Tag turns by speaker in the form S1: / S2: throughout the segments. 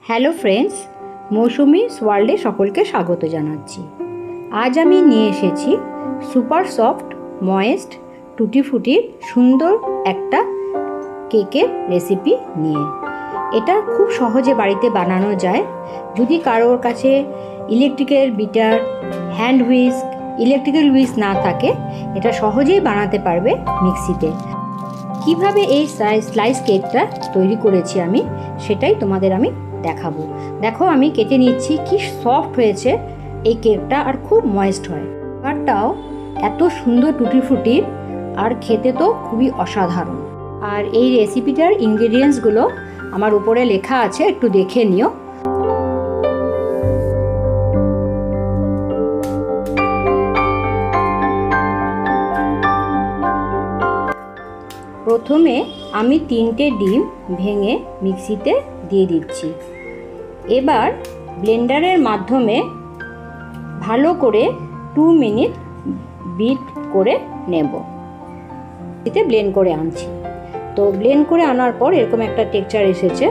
S1: Hello friends, Mousumi's ওয়ার্ল্ডে সকলকে স্বাগত জানাচ্ছি। আজ আমি নিয়ে এসেছি সুপার সফট ময়েস্ট টুটি ফুটির সুন্দর একটা কেকের রেসিপি নিয়ে। এটা খুব সহজে বাড়িতে বানানো যায়। যদি কারোর কাছে electrical bitter, hand whisk, electrical whisk না থাকে, এটা সহজেই বানাতে পারবে মিক্সিতে। কিভাবে এই স্লাইস কেকটা তৈরি করেছি আমি, সেটাই তোমাদের আমি দেখাবো। দেখো, আমি কেটে নিচ্ছি। কি সফট হয়েছে এই কেকটা, আর খুব ময়েস্ট হয়। খাবারটাও এত সুন্দর টুটি ফুটির, আর খেতে তো খুবই অসাধারণ। আর এই রেসিপিটার ইনগ্রেডিয়েন্টসগুলো আমার উপরে লেখা আছে, একটু দেখে নিও। প্রথমে আমি 3টে ডিম ভেঙে মিক্সিতে দিয়ে দিচ্ছি। এবার ব্লেন্ডারের মাধ্যমে ভালো করে 2 মিনিট বিট করে নেব। এতে ব্লেন্ড করে আনছি। তো ব্লেন্ড করে আনার পর এরকম একটা টেক্সচার এসেছে।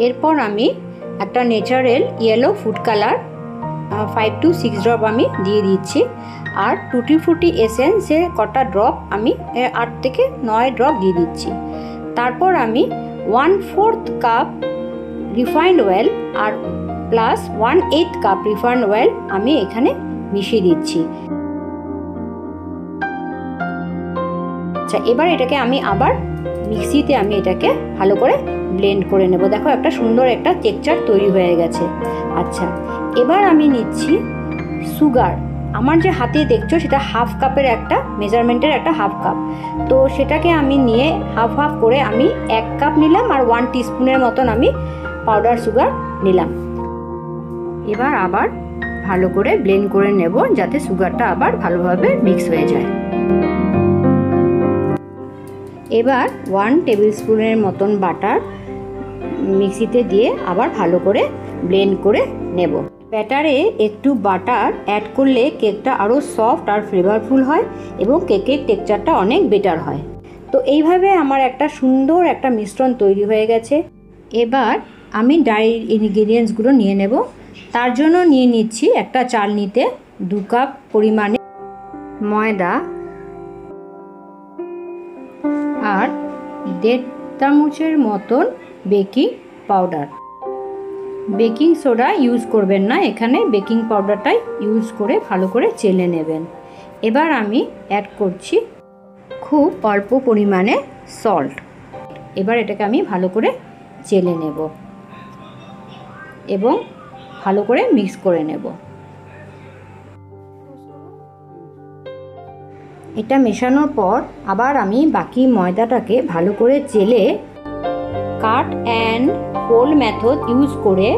S1: এরপর আমি একটা natural yellow food colour 5 to 6 drop আমি দিয়ে দিচ্ছি। আর টুটি ফুটি এসেন্সের কটা ড্রপ আমি 8 থেকে 9 ড্রপ দিয়ে দিচ্ছি। তারপর আমি 1/4 কাপ রিফাইন্ড অয়েল আর প্লাস 1/8 কাপ রিফাইন্ড অয়েল আমি এখানে মিশিয়ে দিচ্ছি। আচ্ছা, এবার এটাকে আমি আবার মিক্সিতে আমি এটাকে ভালো করে ব্লেন্ড করে নেব। দেখো, একটা সুন্দর একটা টেক্সচার তৈরি হয়ে গেছে। আচ্ছা, এবার আমি নিচ্ছি সুগার। আমার যে হাতে দেখছো সেটা হাফ কাপের একটা মেজারমেন্টের একটা হাফ কাপ। তো সেটাকে আমি নিয়ে হাফ করে আমি 1 কাপ নিলাম, আর 1 টিস্পুনের মতন আমি পাউডার সুগার নিলাম। এবার আবার ভালো করে ব্লেন্ড করে নেব, যাতে সুগারটা আবার ভালোভাবে মিক্স হয়ে যায়। এবার 1 টেবিল স্পুনের মতন বাটার মিক্সিতে দিয়ে আবার ভালো করে ব্লেন্ড করে নেব। ব্যাটারে একটু বাটার অ্যাড করলে কেকটা আরও সফট আর ফ্লেভারফুল হয় এবং কেকের টেক্সচারটা অনেক বেটার হয়। তো এইভাবে আমার একটা সুন্দর একটা মিশ্রণ তৈরি হয়ে গেছে। এবার আমি ড্রাই ইনগ্রেডিয়েন্টসগুলো নিয়ে নেব। তার জন্য নিয়ে নিচ্ছি একটা চালনিতে 2 কাপ পরিমাণে ময়দা আর 1.5 চামচের মতন baking powder. Baking soda use করবেন না, এখানে বেকিং পাউডারটাই ইউজ করে ভালো করে চেলে নেবেন। এবার আমি অ্যাড করছি খুব অল্প পরিমাণে সল্ট। এবার এটাকে আমি ভালো করে চেলে নেব এবং ভালো করে মিক্স করে নেব। এটা মেশানোর পর আবার আমি বাকি ময়দাটাকে ভালো করে চেলে cut and fold method use করে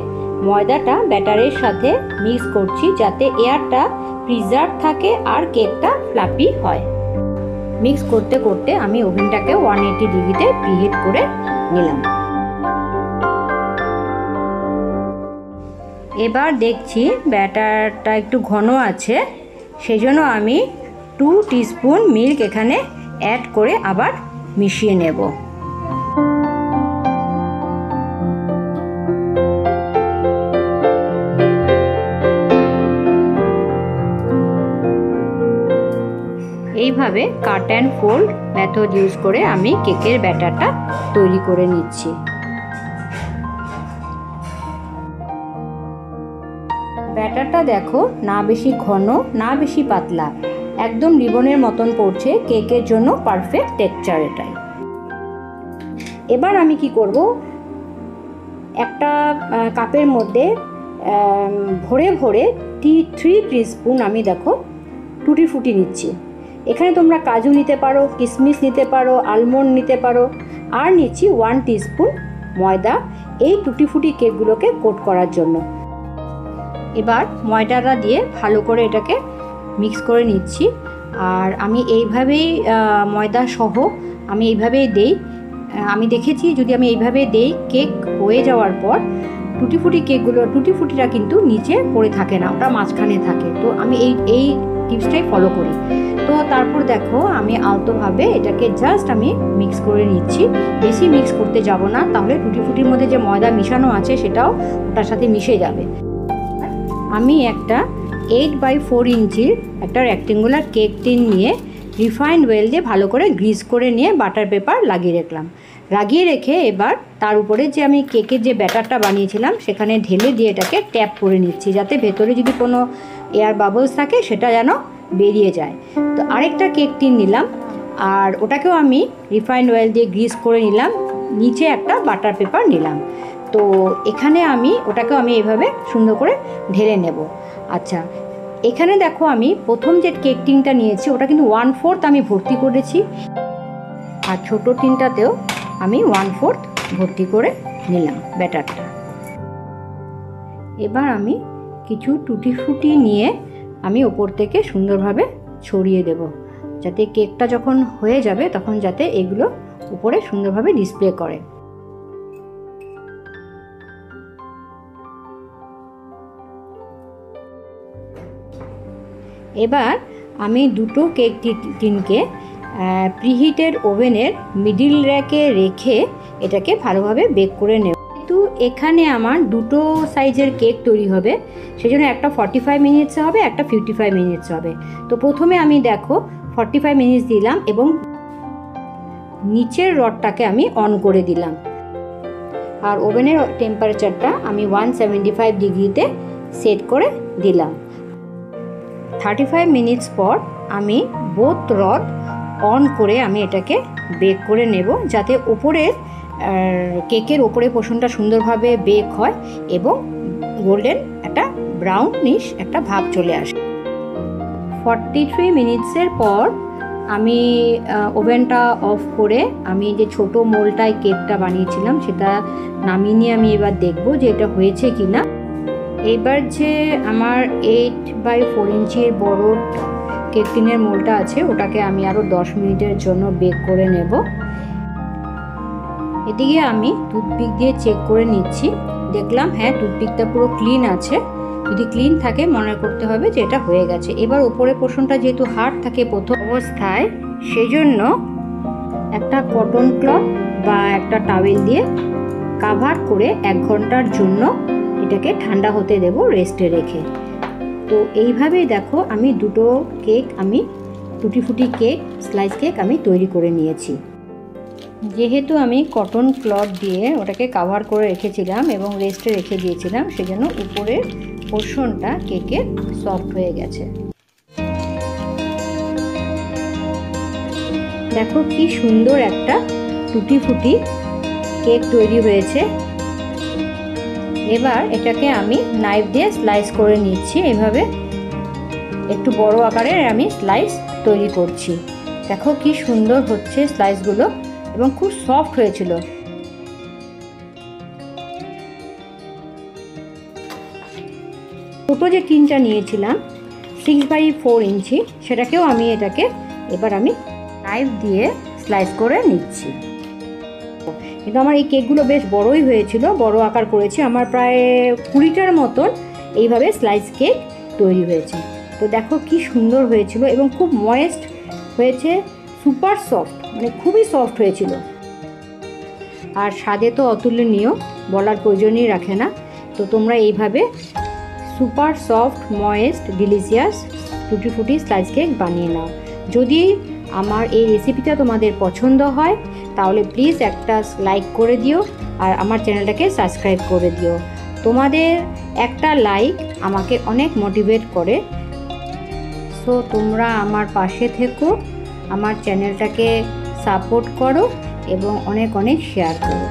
S1: ময়দাটা ব্যাটারের সাথে মিক্স করছি, যাতে এয়ারটা প্রিজার্ভ থাকে আর কেকটা ফ্লাফি হয়। মিক্স করতে করতে আমি ওভেনটাকে 180 ডিগ্রিতে প্রিহিট করে নিলাম। এবার দেখছি ব্যাটারটা একটু ঘন আছে, সেজন্য আমি 2 টিস্পুন মিল্ক এখানে অ্যাড করে আবার মিশিয়ে নেব। এইভাবে cut and fold method use করে আমি কেকের ব্যাটারটা তৈরি করে নিচ্ছি। ব্যাটারটা দেখো, না বেশি ঘন না বেশি পাতলা, একদম রিবনের মতন পড়ছে। কেকের জন্য পারফেক্ট টেক্সচার এটাই। এবার আমি কি করব, একটা কাপের মধ্যে ভরে ভরে 3 টিস্পুন আমি দেখো টুটি ফুটি নিচ্ছি। এখানে তোমরা কাজু নিতে পারো, কিশমিশ নিতে পারো, আলমন্ড নিতে পারো। আর নিচ্ছি 1 টিস্পুন ময়দা এই টুটি ফুটি কেকগুলোকে কোট করার জন্য। এবার ময়দাটা দিয়ে ভালো করে এটাকে মিক্স করে নিচ্ছি। আর আমি এইভাবেই ময়দা সহ আমি এইভাবেই দেই। আমি দেখেছি যদি আমি এইভাবে দেই, কেক হয়ে যাওয়ার পর টুটি ফুটিটা কিন্তু নিচে পড়ে থাকে না, ওটা মাঝখানে থাকে। তো আমি এই টিপসটাই ফলো করি। তো তারপর দেখো আমি আলতোভাবে এটাকে জাস্ট আমি মিক্স করে নিচ্ছি, বেশি মিক্স করতে যাব না, তাহলে টুটি ফুটির মধ্যে যে ময়দা মিশানো আছে সেটাও ওটার সাথে মিশে যাবে। আমি একটা 8x4 ইঞ্চির একটা রেক্টেঙ্গুলার কেক টিন নিয়ে রিফাইন্ড অয়েল দিয়ে ভালো করে গ্রিস করে নিয়ে বাটার পেপার লাগিয়ে রেখে এবার তার উপরে যে আমি কেকের যে ব্যাটারটা বানিয়েছিলাম সেখানে ঢেলে দিয়ে এটাকে ট্যাপ করে নিচ্ছি, যাতে ভেতরে যদি কোনো এয়ার বাবলস থাকে সেটা যেন বেরিয়ে যায়। তো আরেকটা কেক টিন নিলাম আর ওটাকেও আমি রিফাইন্ড অয়েল দিয়ে গ্রিস করে নিলাম, নিচে একটা বাটার পেপার নিলাম। তো এখানে ওটাকেও আমি এভাবে সুন্দর করে ঢেলে নেব। আচ্ছা, এখানে দেখো আমি প্রথম যে কেক টিনটা নিয়েছি ওটা কিন্তু 1/4 আমি ভর্তি করেছি, আর ছোটো টিনটাতেও আমি 1/4 ভর্তি করে নিলাম ব্যাটারটা। এবার আমি কিছু টুটি ফুটি নিয়ে আমি ওপর থেকে সুন্দরভাবে ছড়িয়ে দেব, যাতে কেকটা যখন হয়ে যাবে তখন যাতে এগুলো উপরে সুন্দরভাবে ডিসপ্লে করে। এবার আমি দুটো কেক টিনকে প্রিহিটেড ওভেনের মিডিল র্যাকে রেখে এটাকে ভালোভাবে বেক করে নেব। কিন্তু এখানে আমার দুটো সাইজের কেক তৈরি হবে, সেজন্য একটা 45 মিনিটস হবে, একটা 55 মিনিটস হবে। তো প্রথমে আমি দেখো 45 মিনিটস দিলাম এবং নিচের রডটাকে আমি অন করে দিলাম, আর ওভেনের টেম্পারেচারটা আমি 175 ডিগ্রিতে সেট করে দিলাম। 35 মিনিটস পর আমি বোথ রড অন করে আমি এটাকে বেক করে নেব, যাতে ওপরের কেকের ওপরে পোর্শনটা সুন্দরভাবে বেক হয় এবং গোল্ডেন একটা ব্রাউনিশ একটা ভাব চলে আসে। 43 মিনিটসের পর আমি ওভেনটা অফ করে আমি যে ছোট মোলটায় কেকটা বানিয়েছিলাম সেটা নামিয়ে নিয়ে আমি এবার দেখব যে এটা হয়েছে কি না। এবার যে আমার 8x4 ইঞ্চির বড় কেক টিনের মোলটা আছে ওটাকে আমি আরও 10 মিনিটের জন্য বেক করে নেব। এদিকে আমি টুথপিক দিয়ে চেক করে নিচ্ছি, দেখলাম হ্যাঁ টুথপিকটা পুরো ক্লিন আছে। যদি ক্লিন থাকে মনে করতে হবে যে এটা হয়ে গেছে। এবার উপরে পোর্শনটা যেহেতু হার্ড থাকে প্রথম অবস্থায়, সেই জন্য একটা কটন ক্লথ বা একটা টাওয়েল দিয়ে কাভার করে 1 ঘন্টার জন্য এটাকে ঠান্ডা হতে দেব রেস্টে রেখে। তো এইভাবেই দেখো আমি দুটো কেক টুটি ফুটি কেক স্লাইস কেক আমি তৈরি করে নিয়েছি। যেহেতু আমি কটন ক্লথ দিয়ে ওটাকে কাভার করে রেখেছিলাম এবং রেস্টে রেখে দিয়েছিলাম, সেজন্য উপরের পোর্শনটা কেকের সফট হয়ে গেছে। দেখো কি সুন্দর একটা টুটি ফুটি কেক তৈরি হয়েছে। এবার এটাকে আমি নাইফ দিয়ে স্লাইস করে নিচ্ছি, এভাবে একটু বড় আকারের আমি স্লাইস তৈরি করছি। দেখো কি সুন্দর হচ্ছে স্লাইসগুলো এবং খুব সফট হয়েছিল। ছোটো যে টিনটা নিয়েছিলাম 6x4 ইঞ্চি, সেটাকেও এবার আমি নাইফ দিয়ে স্লাইস করে নিচ্ছি। কিন্তু আমার এই কেকগুলো বেশ বড়ই হয়েছিল, বড় আকার করেছি, আমার প্রায় 20টার মতন এইভাবে স্লাইস কেক তৈরি হয়েছে। তো দেখো কি সুন্দর হয়েছিল এবং খুব ময়েস্ট হয়েছে, সুপার সফট, মানে খুবই সফট হয়েছিল। আর স্বাদে তো অতুলনীয়, বলার প্রয়োজনই রাখে না। তো তোমরা এইভাবে সুপার সফট ময়েস্ট ডিলিশিয়াস টুটি ফুটি স্লাইস কেক বানিয়ে নাও। যদি আমার এই রেসিপিটা তোমাদের পছন্দ হয় তাহলে প্লিজ একটা লাইক করে দিও আর আমার চ্যানেলটাকে সাবস্ক্রাইব করে দিও। তোমাদের একটা লাইক আমাকে অনেক মোটিভেট করে। সো তোমরা আমার পাশে থেকো, আমার চ্যানেলটাকে সাপোর্ট করো এবং অনেক অনেক শেয়ার করো।